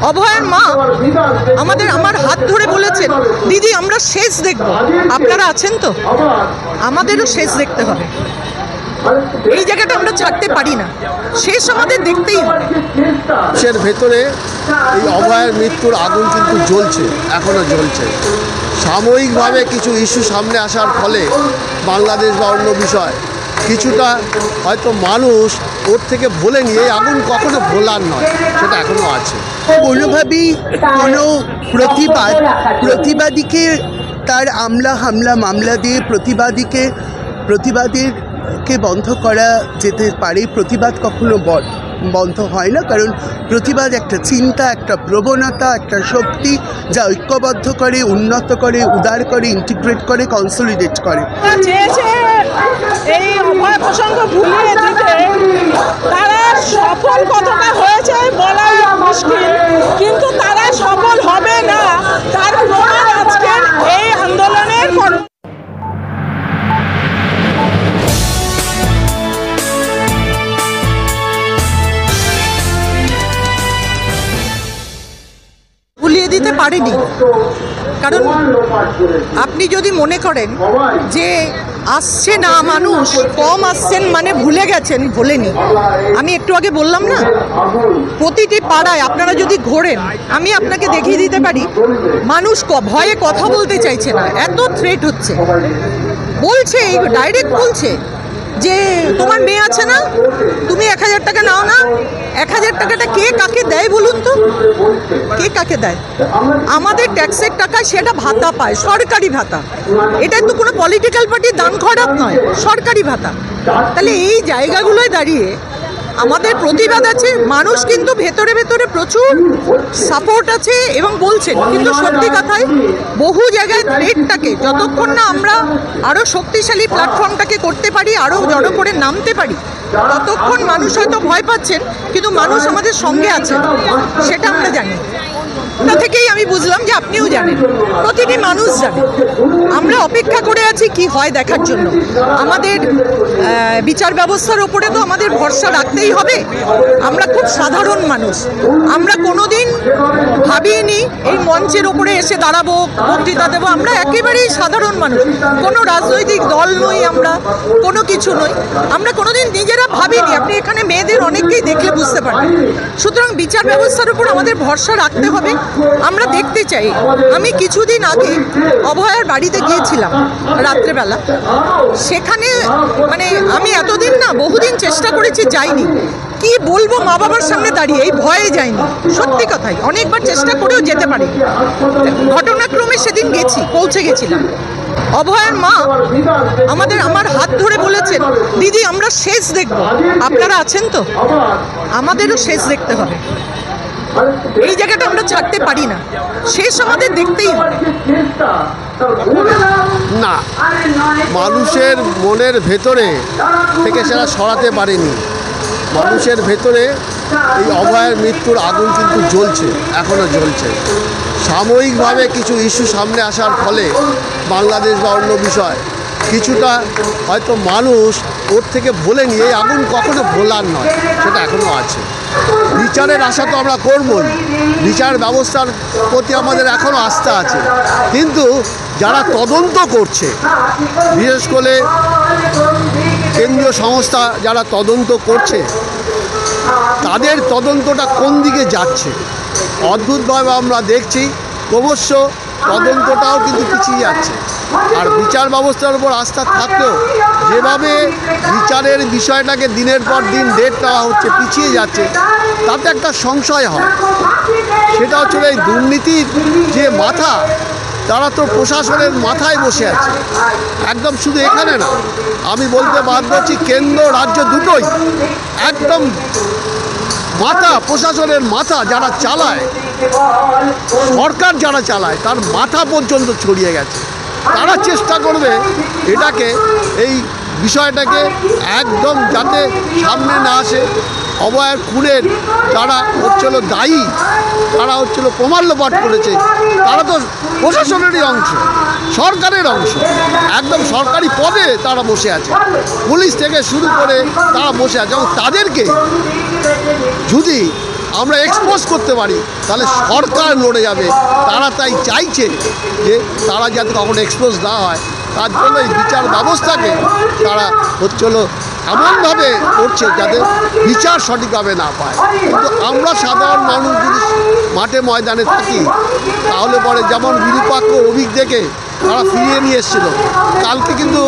অভয়ের মা আমার হাত ধরে বলেছেন, দিদি আমরা শেষ দেখব, আপনারা আছেন তো? আমাদেরও শেষ দেখতে হবে। এই জায়গাটা আমরা ছাড়তে পারি না, শেষ আমাদের দেখতেই হবে। দেশের ভেতরে এই অভয়ের মৃত্যুর আগুন কিন্তু জ্বলছে, এখনও জ্বলছে। সাময়িকভাবে কিছু ইস্যু সামনে আসার ফলে বাংলাদেশ বা অন্য বিষয় কিছুটা হয়তো মানুষ ওর থেকে ভোলে নিয়ে এই আগুন কখনো ভোলার নয়, সেটা এখনও আছে। কোনোভাবেই কোনো প্রতিবাদীকে তার হামলা মামলা দিয়ে প্রতিবাদীকে বন্ধ করা যেতে পারে। প্রতিবাদ কখনো বন্ধ হয় না, কারণ প্রতিবাদ একটা চিন্তা, একটা প্রবণতা, একটা শক্তি যা ঐক্যবদ্ধ করে, উন্নত করে, উদার করে, ইন্টিগ্রেট করে, কনসলিডেট করে। এই অভয় প্রসঙ্গ ভুলিয়ে দিতে তারা সফল কতটা হয়েছে বলা মুশকিল, কিন্তু তারা সফল হবে না তার প্রমাণ আজকের এই আন্দোলনের ভুলিয়ে দিতে পারেনি। কারণ আপনি যদি মনে করেন যে আসছে না মানুষ, কম আসছেন মানে ভুলে গেছেন, ভোলেনি। আমি একটু আগে বললাম না, প্রতিটি পাড়ায় আপনারা যদি ঘোরেন, আমি আপনাকে দেখিয়ে দিতে পারি মানুষ ভয়ে কথা বলতে চাইছে না, এত থ্রেট হচ্ছে। বলছে, ডাইরেক্ট বলছে যে তোমার মেয়ে আছে না, তুমি 1000 টাকা নাও না। 1000 টাকাটা কে কাকে দেয় বলুন তো? কে কাকে দেয়? আমাদের ট্যাক্সের টাকায় সেটা ভাতা পায়, সরকারি ভাতা। এটা তো কোনো পলিটিক্যাল পার্টির দান খয়রাত নয়, সরকারি ভাতা। তাহলে এই জায়গাগুলোয় দাঁড়িয়ে আমাদের প্রতিবাদ আছে। মানুষ কিন্তু ভেতরে ভেতরে প্রচুর সাপোর্ট আছে এবং বলছেন, কিন্তু সত্যি কথাই বহু জায়গায় থ্রেটটাকে যতক্ষণ না আমরা আরও শক্তিশালী প্ল্যাটফর্মটাকে করতে পারি, আরও জড়ো করে নামতে পারি, ততক্ষণ মানুষ হয়তো ভয় পাচ্ছেন, কিন্তু মানুষ আমাদের সঙ্গে আছে, সেটা আমরা জানি। তা থেকেই আমি বুঝলাম যে আপনিও জানেন, প্রতিটি মানুষ জানে। আমরা অপেক্ষা করে আছি কি হয় দেখার জন্য। আমাদের বিচার ব্যবস্থার ওপরে তো আমাদের ভরসা রাখতেই হবে। আমরা খুব সাধারণ মানুষ, আমরা কোনোদিন ভাবিনি এই মঞ্চের ওপরে এসে দাঁড়াবো, বক্তৃতা দেবো। আমরা একেবারেই সাধারণ মানুষ, কোনো রাজনৈতিক দল নই, আমরা কোনো কিছু নই, আমরা কোনোদিন নিজেরা ভাবিনি। আপনি এখানে মেয়েদের অনেককেই দেখলে বুঝতে পারবেন। সুতরাং বিচার ব্যবস্থার উপর আমাদের ভরসা রাখতে হবে, আমরা দেখতে চাই। আমি কিছুদিন আগে অভয়ার বাড়িতে গিয়েছিলাম রাত্রেবেলা, সেখানে মানে আমি এতদিন না বহুদিন চেষ্টা করেছি, যাইনি। কি বলবো মা বাবার সামনে দাঁড়িয়ে, এই ভয়ে যাইনি, সত্যি কথাই। অনেকবার চেষ্টা করেও যেতে পারি, ঘটনাক্রমে সেদিন পৌঁছে গেছিলাম। অভয়ের মা আমার হাত ধরে বলেছেন, দিদি আমরা শেষ দেখব, আপনারা আছেন তো? আমাদেরও শেষ দেখতে হবে। এই জায়গাটা আমরা ছাড়তে পারি না, শেষ আমাদের দেখতেই হবে। না, মানুষের মনের ভেতরে থেকে সেটা সরাতে পারেনি। মানুষের ভেতরে এই অভয়ের মৃত্যুর আগুন কিন্তু জ্বলছে, এখনও জ্বলছে। সাময়িকভাবে কিছু ইস্যু সামনে আসার ফলে বাংলাদেশ বা অন্য বিষয় কিছুটা হয়তো মানুষ ওর থেকে ভোলে নিয়ে এই আগুন কখনো ভোলার নয়, সেটা এখনও আছে। বিচারের আশা তো আমরা করবই, বিচার ব্যবস্থার প্রতি আমাদের এখনও আস্থা আছে, কিন্তু যারা তদন্ত করছে, বিশেষ করে কেন্দ্রীয় সংস্থা যারা তদন্ত করছে, তাদের তদন্তটা কোন দিকে যাচ্ছে অদ্ভুতভাবে আমরা দেখছি। ক্রমশ তদন্তটাও কিন্তু পিছিয়ে যাচ্ছে। আর বিচার ব্যবস্থার উপর আস্থা থাকলেও যেভাবে বিচারের বিষয়টাকে দিনের পর দিন ডেট দেওয়া হচ্ছে, পিছিয়ে যাচ্ছে, তাতে একটা সংশয় হয়। সেটা হচ্ছে এই দুর্নীতির যে মাথা, তারা তো প্রশাসনের মাথায় বসে আছে। একদম শুধু এখানে না, আমি বলতে বাধ্য হচ্ছি কেন্দ্র রাজ্য দুটোই একদম মাথা, প্রশাসনের মাথা যারা চালায়, সরকার যারা চালায়, তার মাথা পর্যন্ত ছড়িয়ে গেছে। তারা চেষ্টা করবে এটাকে, এই বিষয়টাকে একদম যাতে সামনে না আসে। অভয়ের খুনের যারা হচ্ছিল দায়ী, তারা হচ্ছিল প্রমাণ লোপাট করেছে, তারা তো প্রশাসনেরই অংশ, সরকারের অংশ, একদম সরকারি পদে তারা বসে আছে, পুলিশ থেকে শুরু করে তারা বসে আছে। এবং তাদেরকে যদি আমরা এক্সপোজ করতে পারি, তাহলে সরকার লড়ে যাবে। তারা তাই চাইছে যে তারা যাতে কখনো এক্সপোজ না হয়, তার জন্য এই বিচার ব্যবস্থাকে তারা হলো এমনভাবে করছে যাতে বিচার সঠিকভাবে না পায়। কিন্তু আমরা সাধারণ মানুষ যদি মাঠে ময়দানে থাকি, তাহলে পরে যেমন বিরূপাক্ষ অভিজ্ঞকে তারা ফিরিয়ে নিয়ে এসেছিল, কালকে কিন্তু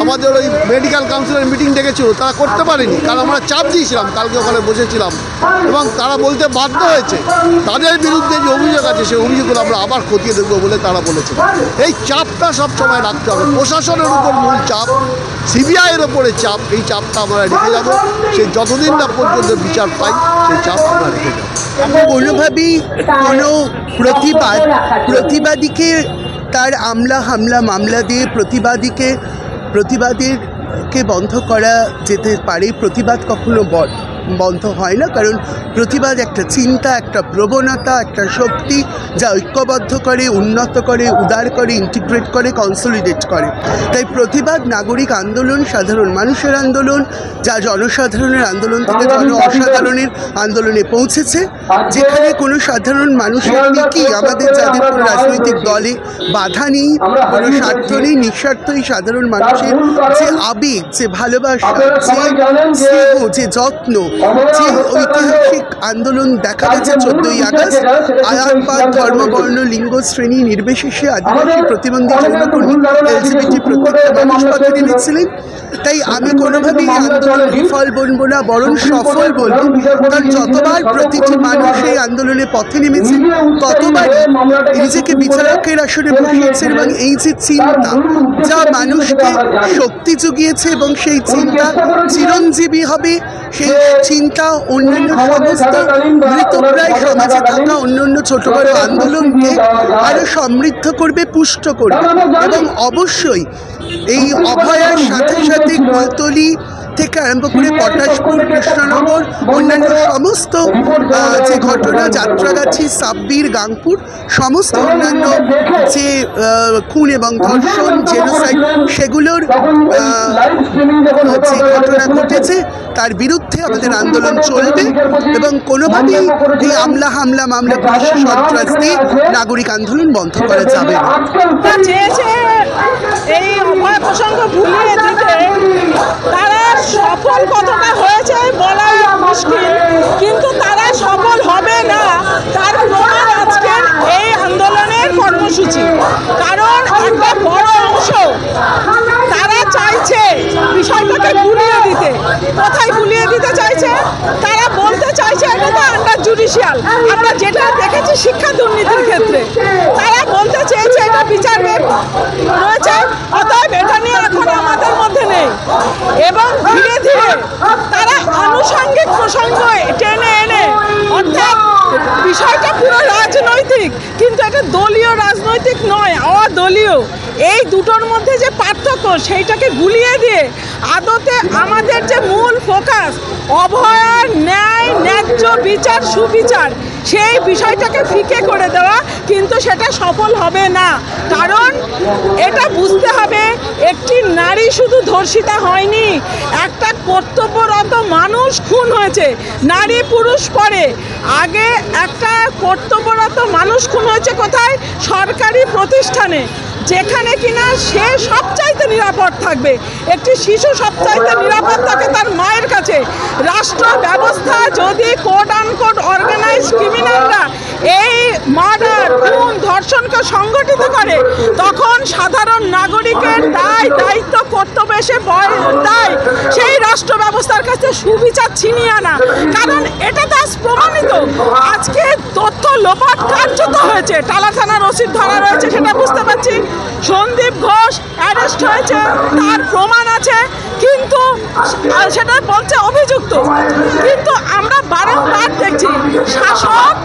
আমাদের ওই মেডিকেল কাউন্সিলের মিটিং ডেকেছিল, তারা করতে পারেনি, কারণ আমরা চাপ দিয়েছিলাম, কালকে ওখানে বসেছিলাম এবং তারা বলতে বাধ্য হয়েছে তাদের বিরুদ্ধে যে অভিযোগ আছে সেই অভিযোগগুলো আমরা আবার খতিয়ে দেখবো বলে তারা বলেছে। এই চাপটা সবসময় রাখতে হবে, প্রশাসনের উপর মূল চাপ, সিবিআইয়ের ওপরে চাপ, এই চাপটা আমরা রেখে যাবো, সেই যতদিন না পর্যন্ত বিচার পাই সেই চাপ আমরা রেখে যাবো। কোনোভাবেই কোনো প্রতিবাদীকে তার হামলা মামলা দিয়ে প্রতিবাদীকে বন্ধ করা যেতে পারে। প্রতিবাদ কখনো বন্ধ হয় না, কারণ প্রতিবাদ একটা চিন্তা, একটা প্রবণতা, একটা শক্তি যা ঐক্যবদ্ধ করে, উন্নত করে, উদার করে, ইন্টিগ্রেট করে, কনসলিডেট করে। তাই প্রতিবাদ নাগরিক আন্দোলন, সাধারণ মানুষের আন্দোলন, যা জনসাধারণের আন্দোলন থেকে অসাধারণের আন্দোলনে পৌঁছেছে, যেখানে কোনো সাধারণ মানুষের কি আমাদের যাদের কোনো রাজনৈতিক দলে বাধা নেই, কোনো স্বার্থ নেই, নিঃস্বার্থই সাধারণ মানুষের যে আবেগ, যে ভালোবাসা, যে স্নেহ, যে যত্ন, যে ঐতিহাসিক আন্দোলন দেখা গেছে 14ই আগস্ট, আয়াতপাত, ধর্ম, বর্ণ, লিঙ্গ, শ্রেণী নির্বিশেষে আদিবাসী, প্রতিবন্ধী, যৌনকর্মী, এলজিবিটি প্রত্যেকটা মানুষ পথে নেমেছিলেন। তাই আমি কোনোভাবেই আন্দোলন বিফল বলবো না, বরং সফল বলবো, কারণ যতবার প্রতিটি মানুষ এই আন্দোলনে পথে নেমেছে, ততবারই নিজেকে বিচারকের আসনে বসিয়েছে এবং এই যে চিন্তা যা মানুষকে শক্তি জুগিয়েছে এবং সেই চিন্তা চিরঞ্জীবী হবে, সেই চিন্তা অন্যান্য সমস্ত মৃতপ্রায় সমাজে থাকা অন্যান্য ছোট বড় আন্দোলনকে আরও সমৃদ্ধ করবে, পুষ্ট করবে। এবং অবশ্যই এই অভয়ার সাথে সাথে কুলতলি থেকে আরম্ভ করে পটাশপুর, কৃষ্ণনগর, অন্যান্য সমস্ত যে ঘটনা, যাত্রাগাছি, সাব্বির, গাংপুর, সমস্ত অন্যান্য যে খুন এবং ধর্ষণ, জেনোসাইড, সেগুলোর যে ঘটনা ঘটেছে তার বিরুদ্ধে আমাদের আন্দোলন চলবে এবং কোনোভাবেই এই হামলা মামলা, সন্ত্রাস দিয়ে নাগরিক আন্দোলন বন্ধ করা যাবে না। এই অভয় প্রসঙ্গ ভুলিয়ে দিতে তারা সফল কতটা হয়েছে বলা মুশকিল, কিন্তু তারা সফল হবে না তার প্রমাণ আজকের এই আন্দোলনের কর্মসূচি। কারণ একটা বড় অংশ তারা চাইছে বিষয়টাকে গুলিয়ে দিতে। কোথায় গুলিয়ে দিতে চাইছে? তারা বলতে চাইছে এটা তো আন্ডার জুডিশিয়াল, আমরা যেটা দেখেছি শিক্ষা দুর্নীতির ক্ষেত্রে, তারা বলতে চেয়েছে এটা বিচার রয়েছে, অতএব এটা নিয়ে এখন আমাদের মধ্যে নেই। এবং ধীরে ধীরে তারা আনুষঙ্গিক প্রসঙ্গ টেনে এনে, অর্থাৎ বিষয়টা পুরো রাজনৈতিক, কিন্তু এটা দলীয় রাজনৈতিক নয়, অদলীয়, এই দুটোর মধ্যে যে পার্থক্য সেইটাকে গুলিয়ে দিয়ে আদতে আমাদের যে মূল ফোকাস অভয়ার ন্যায়, ন্যায্য বিচার, সুবিচার, সেই বিষয়টাকে ফিকে করে দেওয়া, কিন্তু সেটা সফল হবে না। কারণ এটা বুঝতে হবে, একটি নারী শুধু ধর্ষিতা হয়নি, একটা কর্তব্যরত মানুষ খুন হয়েছে। নারী পুরুষ পরে, আগে একটা কর্তব্যরত মানুষ খুন হয়েছে কোথায়? সরকারি প্রতিষ্ঠানে, যেখানে কিনা সে সবচাইতে নিরাপদ থাকবে। একটি শিশু সবচাইতে নিরাপদ থাকে তার মায়ের কাছে। রাষ্ট্র ব্যবস্থা যদি কোড আনকোড অর্গানাইজড ক্রিমিনালরা এই মার্ডার, খুন, ধর্ষণকে সংগঠিত করে, তখন সাধারণ নাগরিকের দায়িত্ব, কর্তব্য এসে দায় সেই রাষ্ট্র ব্যবস্থার কাছে সুবিচার ছিনিয়ে আনা। কারণ এটা তো আজ প্রমাণিত, আজকে তথ্য লোপাট কার্যত হয়েছে, টালা থানার ওসির ধরা রয়েছে, সেটা বুঝতে পারছি। সন্দীপ ঘোষ অ্যারেস্ট হয়েছে, তার প্রমাণ আছে, কিন্তু সেটা বলছে অভিযুক্ত। কিন্তু আমরা বারংবার দেখছি শাসক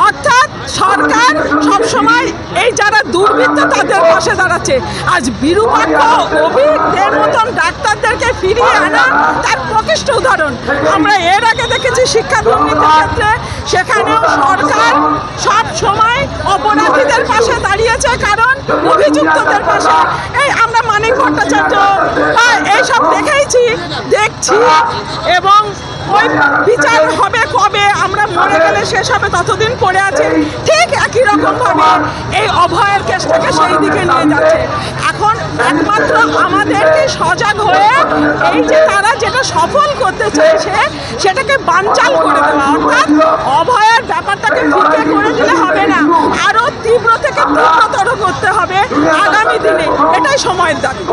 অর্থাৎ সরকার সবসময় এই যারা দুর্বৃত্ত তাদের পাশে দাঁড়াচ্ছে। আজ বিরূপাক্ষ অভিজ্ঞদের মতন ডাক্তারদেরকে ফিরিয়ে আনা তার প্রকৃষ্ট উদাহরণ আমরা এর আগে দেখেছি শিক্ষা দুর্নীতির ক্ষেত্রে। সেখানেও সরকার সব সময় অপরাধীদের পাশে দাঁড়িয়েছে, কারণ অভিযুক্তদের পাশে। এই আমরা মানিক ভট্টাচার্য এইসব দেখছি এবং ওই বিচার হবে কবে, আমরা মরে গেলে শেষ হবে ততদিন পড়ে আছে। ঠিক একই রকমভাবে এই অভয়ের কেসটাকে সেই দিকে নিয়ে যাচ্ছে। এখন একমাত্র আমাদেরকে সজাগ হয়ে এই যে তারা যেটা সফল করতে চাইছে সেটাকে বানচাল করে দেওয়া, অর্থাৎ অভয়ের ব্যাপারটাকে ফিকে করে দিলে হবে না, আরো তীব্র থেকে তীব্রতর করতে হবে আগামী দিনে, এটাই সময়ের দাবি।